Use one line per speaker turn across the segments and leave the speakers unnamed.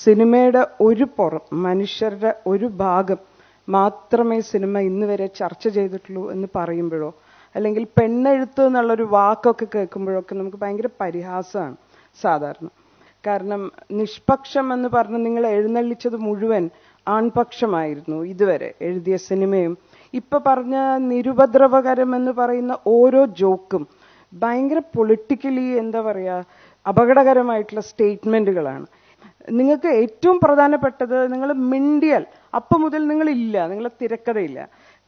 സിനിമയുടെ ഒരു പുറം, മനുഷ്യരുടെ ഒരു ഭാഗം മാത്രമേ സിനിമ ഇന്ന് വരെ ചർച്ച ചെയ്തിട്ടുള്ളൂ എന്ന് പറയുമ്പോഴോ, അല്ലെങ്കിൽ പെണ്ണെഴുത്ത് എന്നുള്ളൊരു വാക്കൊക്കെ കേൾക്കുമ്പോഴൊക്കെ നമുക്ക് ഭയങ്കര പരിഹാസമാണ് സാധാരണ. കാരണം നിഷ്പക്ഷം എന്ന് പറഞ്ഞ് നിങ്ങൾ എഴുന്നള്ളിച്ചത് മുഴുവൻ ആൺപക്ഷമായിരുന്നു ഇതുവരെ എഴുതിയ സിനിമയും. ഇപ്പൊ പറഞ്ഞ നിരുപദ്രവകരം എന്ന് പറയുന്ന ഓരോ ജോക്കും ഭയങ്കര പൊളിറ്റിക്കലി എന്താ പറയാ അപകടകരമായിട്ടുള്ള സ്റ്റേറ്റ്മെന്റുകളാണ്. നിങ്ങൾക്ക് ഏറ്റവും പ്രധാനപ്പെട്ടത്, നിങ്ങൾ മിണ്ടിയാൽ അപ്പം മുതൽ നിങ്ങളില്ല, നിങ്ങളെ തിരക്കഥയില്ല.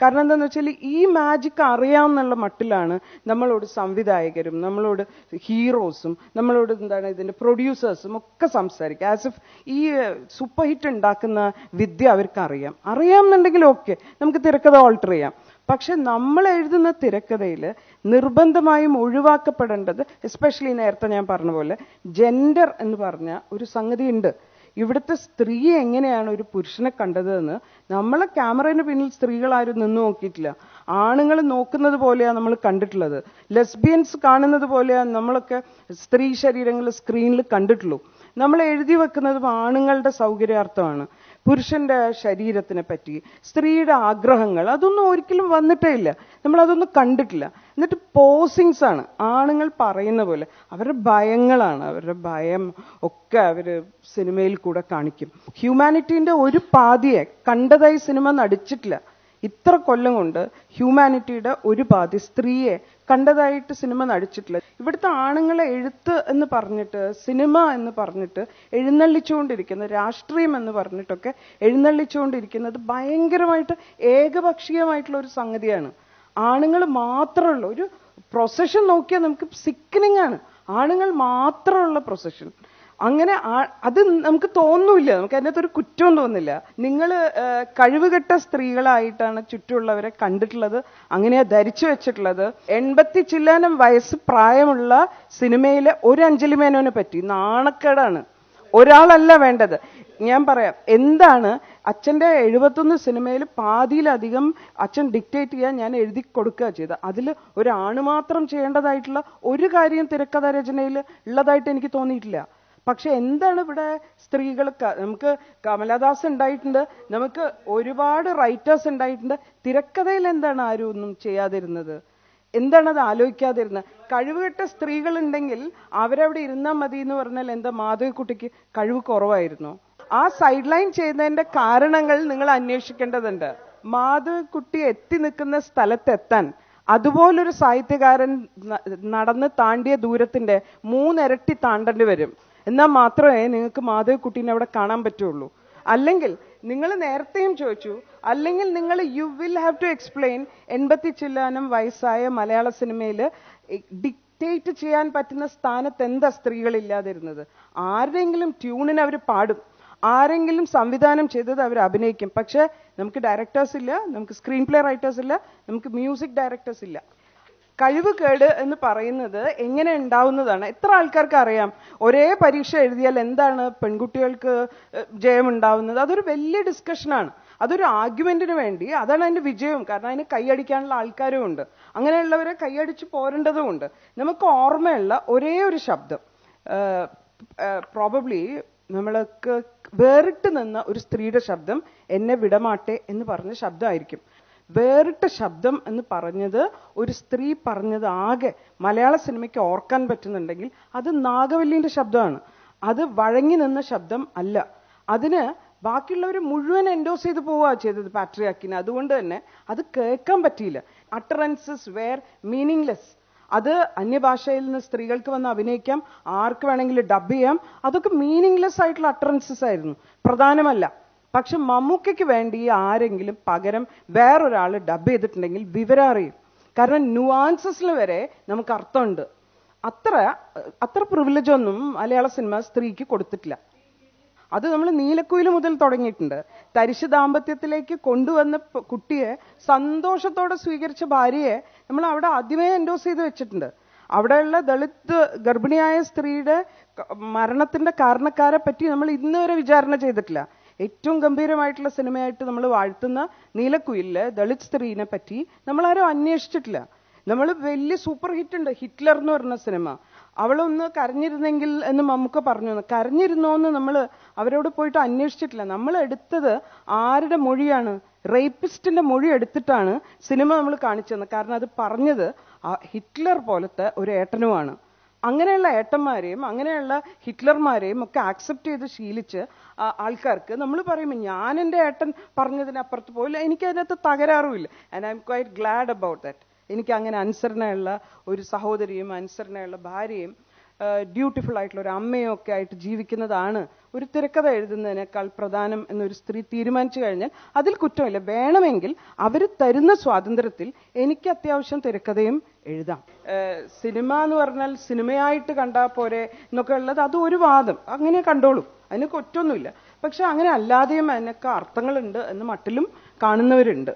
കാരണം എന്താണെന്ന് വെച്ചാൽ ഈ മാജിക് അറിയാമെന്നുള്ള മട്ടിലാണ് നമ്മളോട് സംവിധായകരും നമ്മളോട് ഹീറോസും നമ്മളോട് എന്താണ് ഇതിന്റെ പ്രൊഡ്യൂസേഴ്സും ഒക്കെ സംസാരിക്കുക. ആസ് ഇഫ് ഈ സൂപ്പർ ഹിറ്റ് ഉണ്ടാക്കുന്ന വിദ്യ അവർക്ക് അറിയാമെന്നുണ്ടെങ്കിൽ ഓക്കെ, നമുക്ക് തിരക്കഥ ഓൾട്ടർ ചെയ്യാം. പക്ഷെ നമ്മൾ എഴുതുന്ന തിരക്കഥയിൽ നിർബന്ധമായും ഒഴിവാക്കപ്പെടേണ്ടത്, എസ്പെഷ്യലി നേരത്തെ ഞാൻ പറഞ്ഞ പോലെ ജെൻഡർ എന്ന് പറഞ്ഞ ഒരു സംഗതി ഉണ്ട്. ഇവിടുത്തെ സ്ത്രീ എങ്ങനെയാണ് ഒരു പുരുഷനെ കണ്ടതെന്ന് നമ്മളെ ക്യാമറയുടെ പിന്നിൽ സ്ത്രീകളാരും നിന്ന് നോക്കിയിട്ടില്ല. ആണുങ്ങൾ നോക്കുന്നത് പോലെയാണ് നമ്മൾ കണ്ടിട്ടുള്ളത്. ലെസ്ബിയൻസ് കാണുന്നത് പോലെയാണ് നമ്മളൊക്കെ സ്ത്രീ ശരീരങ്ങൾ സ്ക്രീനിൽ കണ്ടിട്ടുള്ളൂ. നമ്മൾ എഴുതി വെക്കുന്നതും ആണുങ്ങളുടെ സൗകര്യാർത്ഥമാണ്. പുരുഷന്റെ ശരീരത്തിനെ പറ്റി, സ്ത്രീയുടെ ആഗ്രഹങ്ങൾ, അതൊന്നും ഒരിക്കലും വന്നിട്ടേ ഇല്ല. നമ്മളതൊന്നും കണ്ടിട്ടില്ല. എന്നിട്ട് പോസിങ്സ് ആണ് ആണുങ്ങൾ പറയുന്ന പോലെ. അവരുടെ ഭയങ്ങളാണ്, അവരുടെ ഭയം ഒക്കെ അവര് സിനിമയിൽ കൂടെ കാണിക്കും. ഹ്യൂമാനിറ്റീന്റെ ഒരു പാതിയെ കണ്ടതായി സിനിമ നടിച്ചിട്ടില്ല. ഇത്ര കൊല്ലം കൊണ്ട് ഹ്യൂമാനിറ്റിയുടെ ഒരു പാതി സ്ത്രീയെ കണ്ടതായിട്ട് സിനിമ നടിച്ചിട്ടില്ല. ഇവിടുത്തെ ആണുങ്ങളെ എഴുത്ത് എന്ന് പറഞ്ഞിട്ട്, സിനിമ എന്ന് പറഞ്ഞിട്ട് എഴുന്നള്ളിച്ചുകൊണ്ടിരിക്കുന്ന, രാഷ്ട്രീയം എന്ന് പറഞ്ഞിട്ടൊക്കെ എഴുന്നള്ളിച്ചുകൊണ്ടിരിക്കുന്നത് ഭയങ്കരമായിട്ട് ഏകപക്ഷീയമായിട്ടുള്ള ഒരു സംഗതിയാണ്. ആണുങ്ങൾ മാത്രമുള്ള ഒരു പ്രൊസഷൻ നോക്കിയാൽ നമുക്ക് സിക്കനിങ് ആണ്. ആണുങ്ങൾ മാത്രമുള്ള പ്രൊസഷൻ. അങ്ങനെ അത് നമുക്ക് തോന്നൂല്ല, നമുക്ക് അതിനകത്ത് ഒരു കുറ്റവും തോന്നില്ല. നിങ്ങൾ കഴിവുകെട്ട സ്ത്രീകളായിട്ടാണ് ചുറ്റുമുള്ളവരെ കണ്ടിട്ടുള്ളത്, അങ്ങനെയാ ധരിച്ചു വെച്ചിട്ടുള്ളത്. 80 ചില്ലാനം വയസ്സ് പ്രായമുള്ള സിനിമയിലെ ഒരു അഞ്ജലി മേനോനെ പറ്റി നാണക്കേടാണ്. ഒരാളല്ല വേണ്ടത്. ഞാൻ പറയാം എന്താണ് അച്ഛൻ്റെ 71 സിനിമയിൽ പാതിയിലധികം അച്ഛൻ ഡിക്റ്റേറ്റ് ചെയ്യാൻ ഞാൻ എഴുതി കൊടുക്കുക ചെയ്തത്. അതിൽ ഒരാണ് മാത്രം ചെയ്യേണ്ടതായിട്ടുള്ള ഒരു കാര്യം തിരക്കഥ രചനയിൽ ഉള്ളതായിട്ട് എനിക്ക് തോന്നിയിട്ടില്ല. പക്ഷെ എന്താണ് ഇവിടെ സ്ത്രീകൾ, നമുക്ക് കമലദാസ് ഉണ്ടായിട്ടുണ്ട്, നമുക്ക് ഒരുപാട് റൈറ്റേഴ്സ് ഉണ്ടായിട്ടുണ്ട്. തിരക്കഥയിൽ എന്താണ് ആരും ഒന്നും ചെയ്യാതിരുന്നത്? എന്താണത് ആലോചിക്കാതിരുന്നത്? കഴിവുകെട്ട സ്ത്രീകൾ ഉണ്ടെങ്കിൽ അവരവിടെ ഇരുന്നാൽ മതി എന്ന് പറഞ്ഞാൽ എന്താ മാധവിക്കുട്ടിക്ക് കഴിവ് കുറവായിരുന്നു? ആ സൈഡ് ലൈൻ ചെയ്യുന്നതിന്റെ കാരണങ്ങൾ നിങ്ങൾ അന്വേഷിക്കേണ്ടതുണ്ട്. മാധവിക്കുട്ടി എത്തി നിൽക്കുന്ന സ്ഥലത്തെത്താൻ അതുപോലൊരു സാഹിത്യകാരൻ നടന്ന് താണ്ടിയ ദൂരത്തിന്റെ 3 ഇരട്ടി താണ്ടേണ്ടി വരും. എന്നാൽ മാത്രമേ നിങ്ങൾക്ക് മാധവിക്കുട്ടീനെ അവിടെ കാണാൻ പറ്റുള്ളൂ. അല്ലെങ്കിൽ നിങ്ങൾ നേരത്തെയും ചോദിച്ചു, അല്ലെങ്കിൽ നിങ്ങൾ you will have to explain 80 ചില്ലാനം വയസ്സായ മലയാള സിനിമയിൽ ഡിക്റ്റേറ്റ് ചെയ്യാൻ പറ്റുന്ന സ്ഥാനത്ത് എന്താ സ്ത്രീകളില്ലാതിരുന്നത്? ആരുടെയെങ്കിലും ട്യൂണിന് അവർ പാടും, ആരെങ്കിലും സംവിധാനം ചെയ്തത് അവർ അഭിനയിക്കും. പക്ഷെ നമുക്ക് ഡയറക്ടേഴ്സ് ഇല്ല, നമുക്ക് സ്ക്രീൻ പ്ലേ റൈറ്റേഴ്സ് ഇല്ല, നമുക്ക് മ്യൂസിക് ഡയറക്ടേഴ്സ് ഇല്ല. കഴിവ് കേട് എന്ന് പറയുന്നത് എങ്ങനെ ഉണ്ടാവുന്നതാണ്? എത്ര ആൾക്കാർക്ക് അറിയാം? ഒരേ പരീക്ഷ എഴുതിയാൽ എന്താണ് പെൺകുട്ടികൾക്ക് ജയമുണ്ടാവുന്നത്? അതൊരു വലിയ ഡിസ്കഷനാണ്, അതൊരു ആർഗ്യുമെന്റിന് വേണ്ടി. അതാണ് അതിന്റെ വിജയവും. കാരണം അതിന് കൈയടിക്കാനുള്ള ആൾക്കാരും ഉണ്ട്, അങ്ങനെയുള്ളവരെ കൈയടിച്ച് പോരേണ്ടതുമുണ്ട്. നമുക്ക് ഓർമ്മയുള്ള ഒരേ ഒരു ശബ്ദം, പ്രോബബ്ലി നമ്മൾക്ക് വേറിട്ട് നിന്ന ഒരു സ്ത്രീയുടെ ശബ്ദം എന്നെ വിടമാട്ടെ എന്ന് പറഞ്ഞ ശബ്ദമായിരിക്കും. വേറിട്ട ശബ്ദം എന്ന് പറഞ്ഞത് ഒരു സ്ത്രീ പറഞ്ഞത് ആകെ മലയാള സിനിമയ്ക്ക് ഓർക്കാൻ പറ്റുന്നുണ്ടെങ്കിൽ അത് നാഗവല്ലിന്റെ ശബ്ദമാണ്. അത് വഴങ്ങി നിന്ന ശബ്ദം അല്ല. അതിന് ബാക്കിയുള്ളവർ മുഴുവൻ എൻഡോസ് ചെയ്ത് പോവുക ചെയ്തത് പാട്രിയാക്കിന്. അതുകൊണ്ട് തന്നെ അത് കേൾക്കാൻ പറ്റിയില്ല. അട്ടറൻസസ് വേർ മീനിങ്ലെസ്. അത് അന്യഭാഷയിൽ നിന്ന് സ്ത്രീകൾക്ക് വന്ന് അഭിനയിക്കാം, ആർക്ക് വേണമെങ്കിലും ഡബ് ചെയ്യാം. അതൊക്കെ മീനിങ്ലെസ് ആയിട്ടുള്ള അട്ടറൻസസ് ആയിരുന്നു, പ്രധാനമല്ല. പക്ഷെ മമ്മൂക്കയ്ക്ക് വേണ്ടി ആരെങ്കിലും പകരം വേറൊരാൾ ഡബ് ചെയ്തിട്ടുണ്ടെങ്കിൽ വിവരം അറിയും. കാരണം നുവാൻസസിൽ വരെ നമുക്ക് അർത്ഥമുണ്ട്. അത്ര പ്രിവിലേജ് ഒന്നും മലയാള സിനിമ സ്ത്രീക്ക് കൊടുത്തിട്ടില്ല. അത് നമ്മൾ നീലക്കുയിൽ മുതൽ തുടങ്ങിയിട്ടുണ്ട്. തരിശ് ദാമ്പത്യത്തിലേക്ക് കൊണ്ടുവന്ന കുട്ടിയെ സന്തോഷത്തോടെ സ്വീകരിച്ച ഭാര്യയെ നമ്മൾ അവിടെ ആദ്യമേ എൻഡോസ് ചെയ്ത് വെച്ചിട്ടുണ്ട്. അവിടെയുള്ള ദളിത് ഗർഭിണിയായ സ്ത്രീയുടെ മരണത്തിന്റെ കാരണക്കാരെ പറ്റി നമ്മൾ ഇന്നുവരെ വിചാരണ ചെയ്തിട്ടില്ല. ഏറ്റവും ഗംഭീരമായിട്ടുള്ള സിനിമയായിട്ട് നമ്മൾ വാഴ്ത്തുന്ന നീലക്കുയിലെ ദളിത് സ്ത്രീനെ പറ്റി നമ്മൾ ആരും അന്വേഷിച്ചിട്ടില്ല. നമ്മൾ വലിയ സൂപ്പർ ഹിറ്റ് ഉണ്ട്, ഹിറ്റ്ലർ എന്ന് പറഞ്ഞ സിനിമ. അവളൊന്ന് കരഞ്ഞിരുന്നെങ്കിൽ എന്ന് മമ്മൂക്ക പറഞ്ഞു. കരഞ്ഞിരുന്നോന്ന് നമ്മൾ അവരോട് പോയിട്ട് അന്വേഷിച്ചിട്ടില്ല. നമ്മൾ എടുത്തത് ആരുടെ മൊഴിയാണ്? റേപ്പിസ്റ്റിന്റെ മൊഴി എടുത്തിട്ടാണ് സിനിമ നമ്മൾ കാണിച്ചത്. കാരണം അത് പറഞ്ഞത് ഹിറ്റ്ലർ പോലത്തെ ഒരു ഏട്ടനുമാണ്. അങ്ങനെയുള്ള ഏട്ടന്മാരെയും അങ്ങനെയുള്ള ഹിറ്റ്ലർമാരെയും ഒക്കെ ആക്സെപ്റ്റ് ചെയ്ത് ശീലിച്ച് ആൾക്കാർക്ക് നമ്മൾ പറയുമ്പോൾ ഞാൻ എൻ്റെ ഏട്ടൻ പറഞ്ഞതിനപ്പുറത്ത് പോയില്ല, എനിക്ക് അതിനകത്ത് തകരാറുമില്ല. And I'm quite glad about that. എനിക്ക് അങ്ങനെ അനുസരണയുള്ള ഒരു സഹോദരിയും അനുസരണയുള്ള ഭാര്യയും ഡ്യൂട്ടിഫുൾ ആയിട്ടുള്ള ഒരു അമ്മയും ഒക്കെ ആയിട്ട് ജീവിക്കുന്നതാണ് ഒരു തിരക്കഥ എഴുതുന്നതിനേക്കാൾ പ്രധാനം എന്നൊരു സ്ത്രീ തീരുമാനിച്ചു കഴിഞ്ഞാൽ അതിൽ കുറ്റമില്ല. വേണമെങ്കിൽ അവർ തരുന്ന സ്വാതന്ത്ര്യത്തിൽ എനിക്ക് അത്യാവശ്യം തിരക്കഥയും എഴുതാം. സിനിമ എന്ന് പറഞ്ഞാൽ സിനിമയായിട്ട് കണ്ടാൽ പോരെ എന്നൊക്കെ ഉള്ളത് അത് ഒരു വാദം. അങ്ങനെ കണ്ടോളൂ, അതിന് കുറ്റമൊന്നുമില്ല. പക്ഷെ അങ്ങനെ അല്ലാതെയും അതിനൊക്കെ അർത്ഥങ്ങളുണ്ട് എന്ന് മട്ടിലും കാണുന്നവരുണ്ട്.